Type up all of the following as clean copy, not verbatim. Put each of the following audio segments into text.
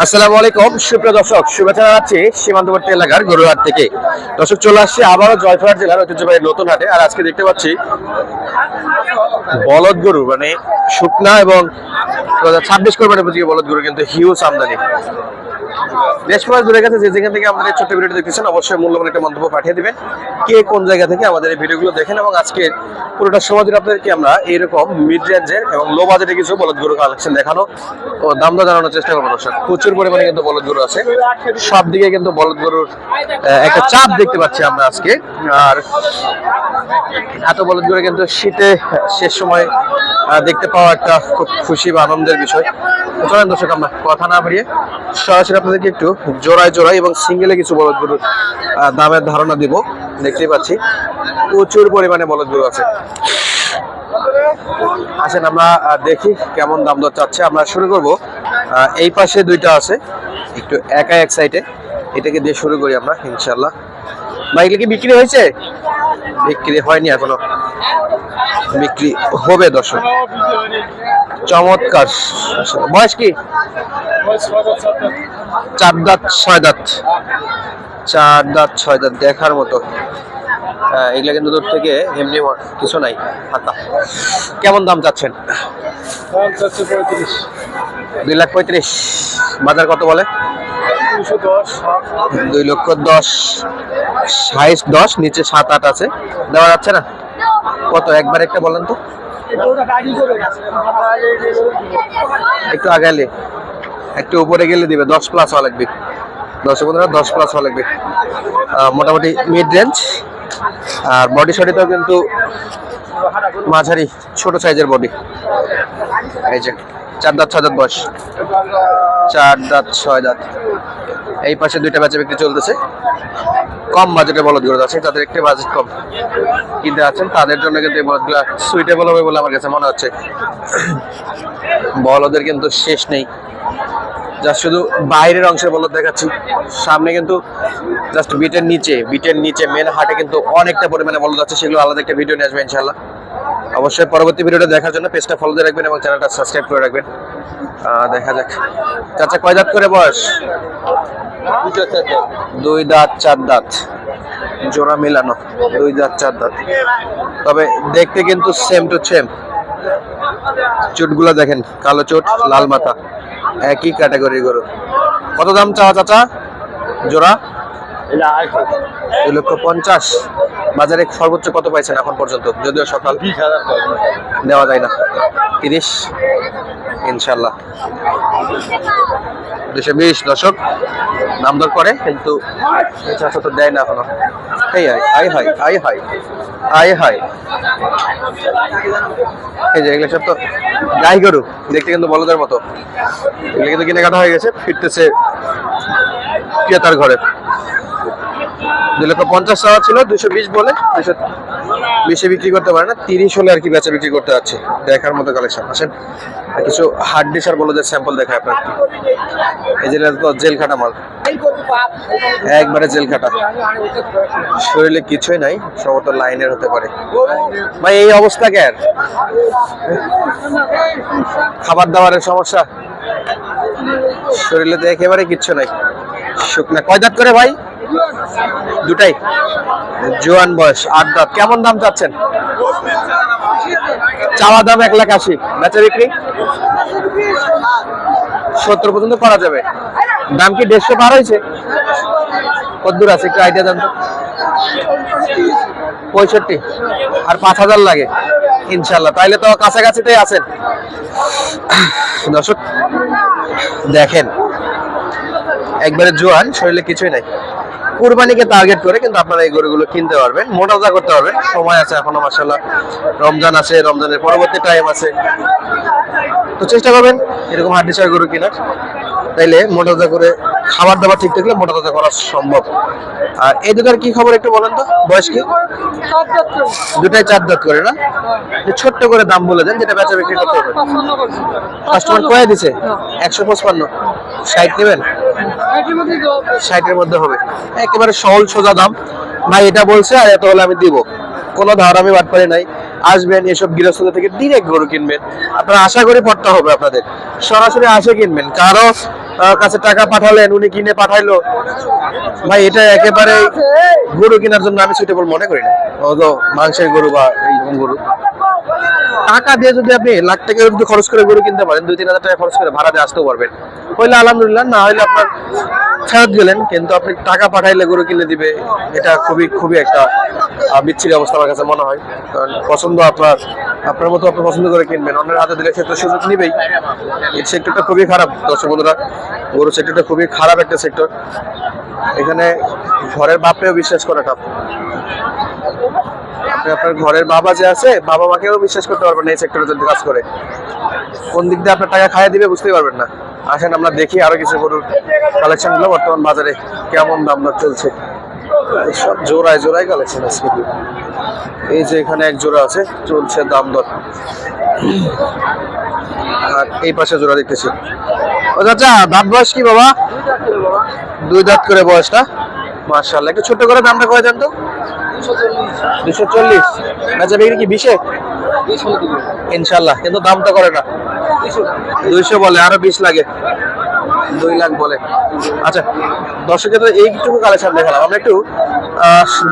আসসালামু আলাইকুম সুপ্রিয় দর্শক, শুভেচ্ছা জানাচ্ছি সীমান্তবর্তী এলাকার গরুহাট থেকে। দর্শক, চলে আসছি আবারও জয়পুরহাট জেলার ঐতিহ্যবাহী নতুন হাটে। আর আজকে দেখতে পাচ্ছি বলদ গরু, মানে শুকনা এবং 2026 কোরবানি উপযোগী বলদ গরু কিন্তু হিউজ আমদানি। দেশ প্রবাস দূরে গেছে, যে যেখান থেকে আমাদের এই ছোট্ট ভিডিওটি দেখতেছেন অবশ্যই মূল্যবান একটা মন্তব্য পাঠিয়ে দিবেন কে কোন জায়গা থেকে আমাদের এই ভিডিওগুলো দেখেন। এবং আজকে পুরোটা সময় ধরে আপনাদেরকে আমরা এইরকম মিড রেঞ্জের এবং লো বাজেটে কিছু বলদ গরু কালেকশন দেখানো ও দাম দর জানানোর চেষ্টা করবো। দর্শক, প্রচুর পরিমাণে কিন্তু বলদ গরু আছে, সব দিকে কিন্তু বলদ গরুর একটা চাপ দেখতে পাচ্ছি আমরা আজকে। আর এত বলদ গরু কিন্তু শীতে শেষ সময় দেখতে পাওয়া একটা খুব খুশি বা আনন্দের বিষয়। চলেন দর্শক, আমরা কথা না বাড়িয়ে সরাসরি আপনাদেরকে একটু জোড়ায় জোড়ায় এবং সিঙ্গেলে কিছু বলদ গরুর দামের ধারণা দিব। দেখতেই পাচ্ছি প্রচুর পরিমাণে বলদ গরু আছে। আসেন আমরা দেখি কেমন দাম দর চাচ্ছে। আমরা শুরু করব, এই পাশে দুইটা আছে একটু একা এক সাইডে, এটাকে দিয়ে শুরু করি আমরা ইনশাল্লাহ। ভাই, এগুলো কি বিক্রি হয়েছে? বিক্রি হয়নি এখনো, বিক্রি হবে দর্শক। চমৎকার। বয়স কি? 4 দাঁত 6 দাঁত, 4 দাঁত 6 দাঁত, দেখার মতো। এগুলা কিন্তু দূর থেকে এমনি কিছু নাই, হাতা। কেমন দাম চাচ্ছেন? 2,35,000। বাজার কত বলে? 2,10,000। সাইজ 10, নিচে 7-8 আছে, দেওয়া যাচ্ছে না? কত একবার একটা বলেন তো। একটু আগালে, একটু উপরে গেলে দিবে। 10+ হওয়া লাগবে। 10+ হওয়া লাগবে। মোটামুটি মিড রেঞ্জ। আর বডি শডিটাও কিন্তু মাঝারি ছোট সাইজের বডি। এই যে 4 দাঁত 6 দাঁত বয়স, 4 দাঁত 6 দাঁত। এই পাশে দুইটা বেচা বিক্রি চলতেছে। কম বাজেটে বলদ গরু আছে, তাদের একটু বাজেট কম কিনতে আছেন, তাদের জন্য কিন্তু এই বলদগুলা সুইটেবল হবে বলে আমার কাছে মনে হচ্ছে। বলদের কিন্তু শেষ নেই, যা শুধু বাইরের অংশের বলদ দেখাচ্ছি। সামনে কিন্তু জাস্ট বিটের নিচে মেন হাটে কিন্তু অনেকটা পরিমাণে বলদ আছে, সেগুলো আলাদা একটা ভিডিও নিয়ে আসবে ইনশাল্লাহ। অবশ্যই পরবর্তী ভিডিওটা দেখার জন্য পেজটা ফলো দিয়ে রাখবেন এবং চ্যানেলটা সাবস্ক্রাইব করে রাখবেন। দেখা যাক। চাচা, কয় দাঁত করে বয়স? 2 দাঁত 4 দাঁত, জোড়া মিলানো 2 দাঁত 4 দাঁত। তবে দেখতে কিন্তু সেম টু সেম। চুটগুলো দেখেন, কালো চুট, লাল মাথা, একই ক্যাটাগরির গরু। কত দাম চাওয়া চাচা জোড়া? 2,50,000। বাজারে সর্বোচ্চ কত পাইছেন এখন পর্যন্ত? যদিও সকাল 20,000 দেওয়া যায় না। 30 ইনশাল্লাহ। 220 দর্শক দাম দর করে, কিন্তু চাচা তো দেয় না এখনো। এই এই যে এগুলো সব তো গাই গরু, দেখতে কিন্তু বলদের মতো। এগুলো কিন্তু কিনে কাটা হয়ে গেছে, ফিরতেছে ক্রেতার ঘরে। 2,50,000 চাওয়া ছিল, 220 বলে 220 বিক্রি করতে পারে না। 30 হলে আর কি বেচা বিক্রি করতে যাচ্ছে। দেখার মতো কালেকশন। আসেন কিছু হাড্ডিস আর বলদের স্যাম্পল দেখায় আপনার। এই যে জেল খাটা মাল, একবারে জেল খাটা, শরীরে কিছুই নাই, সম্ভবত লাইনের হতে পারে। ভাই, এই অবস্থা কেন? খাবার দাবারের সমস্যা? শরীরে তো একেবারে কিচ্ছু নাই, শুকনা। কয় দাঁত করে ভাই? দুটাই। জোয়ান বয়স, 8 দাঁত। কেমন দাম চাচ্ছেন? চাওয়া দাম 1,80,000, বেচা বিক্রি 70 পর্যন্ত করা যাবে। দাম কি 150 পার হয়েছে? কত দূর আছে একটু আইডিয়া দেন তো। 65 আর 5,000 লাগে ইনশাল্লাহ। তাইলে তো কাছাকাছিতেই আছেন। দর্শক দেখেন, একবারে জোয়ান, শরীরে কিছুই নাই। কুরবানিকে টার্গেট করে কিন্তু আপনারা এই গরুগুলো কিনতে পারবেন, মোটামুটি করতে পারবেন। সময় আছে এখনো মাশাআল্লাহ, রমজান আছে, রমজানের পরবর্তী টাইম আছে। তো চেষ্টা করবেন এরকম হাড্ডিসার গরু কেনার, তাইলে মোটামুটি করে খাবার দাবার ঠিক থাকলে মোটামুটি করা সম্ভব। আর এই দুটার কি খবর একটু বলেন তো। বয়স কি? দুটাই 4 দাঁত করে না? ছোট্ট করে দাম বলে দেন, যেটা বেচা বিক্রি করতে হবে। কাস্টমার কয়ে দিছে 155। 60 নেবেন? 60-এর মধ্যে হবে, একেবারে সহজ সোজা দাম। ভাই এটা বলছে আর এত হলে আমি দিব, কোনো ধার আমি বাদ পারি নাই। আসবেন এসব গৃহস্থদের থেকে ডিরেক্ট গরু কিনবেন, আপনারা আশা করি পড়তে হবে আপনাদের, সরাসরি আসে কিনবেন। কারো কাছে টাকা পাঠালেন, উনি কিনে পাঠাইলো, ভাই এটা একেবারে গরু কেনার জন্য আমি সুইটেবল মনে করি না। মাংসের গরু বা এইরকম গরু টাকা দিয়ে যদি আপনি লাখ টাকা যদি খরচ করে গরু কিনতে পারেন, 2-3 হাজার টাকা খরচ করে ভাড়া দিয়ে আসতেও পারবেন, হইলে আলহামদুলিল্লাহ, না হইলে আপনার ফেরত গেলেন। কিন্তু আপনি টাকা পাঠাইলে গরু কিনে দিবে, এটা খুবই খুবই একটা বিচ্ছিরি অবস্থা আমার কাছে মনে হয়। কারণ পছন্দ আপনার মতো আপনি পছন্দ করে কিনবেন, অন্যের হাতে দিলে সে তো সুযোগ নিবেই। এই সেক্টরটা খুবই খারাপ দর্শক বন্ধুরা, গরু সেক্টরটা খুবই খারাপ একটা সেক্টর। এখানে ঘরের বাপেও বিশ্বাস করা টাফ। আপনার ঘরের বাবা যে আছে, বাবা মাকেও বিশ্বাস করতে পারবেন না এই সেক্টরে যদি কাজ করে। কোন দিক দিয়ে আপনার টাকা খাইয়ে দিবে বুঝতেই পারবেন না। আসেন আমরা দেখি আরো কিছু গরুর কালেকশন গুলো বর্তমান বাজারে কেমন দাম দর চলছে। সব জোড়ায় জোড়ায় কালেকশন আছে। এই যে এখানে এক জোড়া আছে, চলছে দাম দর। আর এই পাশে জোড়া দেখতেছি। ও চাচা, দাঁত বয়স কি বাবা? 2 দাঁত করে বয়সটা, মাশাআল্লাহ। একটু ছোট করে দামটা করে দেন তো। 240। আচ্ছা, বিক্রি কি 20-এ? ইনশাআল্লাহ, কিন্তু দামটা করে না। 200 বলে, আরো 20 লাগে, 2 লাখ বলে। আচ্ছা দর্শকের এইটুকু কালেকশন দেখালাম, আমরা একটু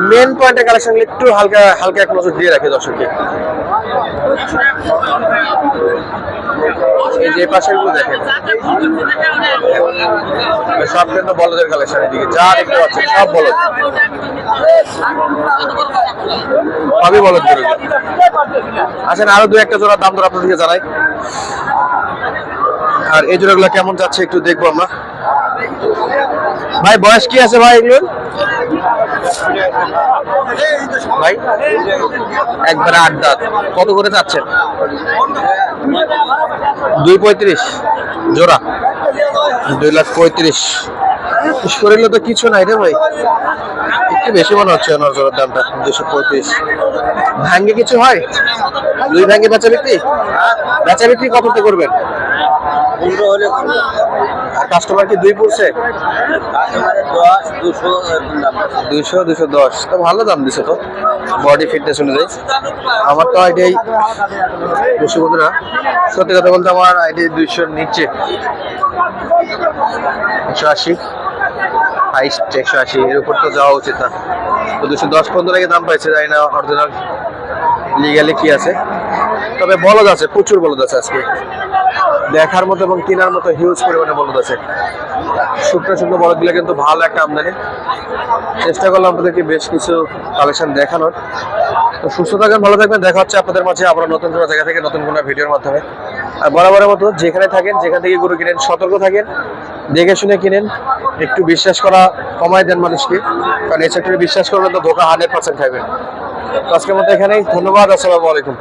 মেন পয়েন্টের কালেকশন একটু হালকা হালকা এক নজর দিয়ে রাখি দর্শককে। এই যে পাশে গুলো দেখেন, সব কিন্তু বলদের কালেকশন। এদিকে যা দেখতে পাচ্ছেন সব বলদ, সবই বলদ গরু। আসেন আরো 2-1টা জোড়ার দাম দর আপনাদেরকে জানাই। আর এই জোড়াগুলো কেমন যাচ্ছে একটু দেখবো আমরা। ভাই বয়স কি আছে ভাই এগুলো? ভাই একবারে 8 দাঁত। কত করে যাচ্ছেন? 2.35 জোড়া, 2,35,000। শরীরে তো কিছু নাই রে ভাই, একটু বেশি মনে হচ্ছে ওনার জোড়ার দামটা। 235 ভাঙ্গে কিছু হয়? 2 ভাঙ্গে বেচা বিক্রি? বেচা বিক্রি কততে করবেন? আর কাস্টমার কি 2 পড়ছে? 200-210 তো ভালো দাম দিছে তো, বডি ফিটনেস অনুযায়ী। আমার তো আইডিয়াই বেশি বন্ধুরা, সত্যি কথা বলতে আমার আইডিয়া 200-র নিচে। 180, 180 এর উপর তো যাওয়া উচিত না। তো 210-15 লাগে দাম পাইছে, জানি না অরিজিনাল লিগ্যালি কি আছে। তবে বলদ আছে, প্রচুর বলদ আছে আজকে দেখার মতো এবং কেনার মতো হিউজ পরিমাণে বলদ আছে। শুকনো শুকনো বলদগুলো কিন্তু ভালো একটা আমদানি। চেষ্টা করলাম আপনাদেরকে বেশ কিছু কালেকশন দেখানোর। তো সুস্থ থাকবেন, ভালো থাকবেন, দেখা হচ্ছে আপনাদের মাঝে আবার নতুন কোনো জায়গা থেকে নতুন কোনো ভিডিওর মাধ্যমে। আর বরাবরের মতো যেখানে থাকেন, যেখান থেকে গরু কিনেন, সতর্ক থাকেন, দেখে শুনে কিনেন, একটু বিশ্বাস করা কমায় দেন মানুষকে, কারণ এই সেক্টরে বিশ্বাস করবেন তো ধোকা 100% খাইবেন। আজকের মতো এখানেই, ধন্যবাদ, আসসালামু আলাইকুম।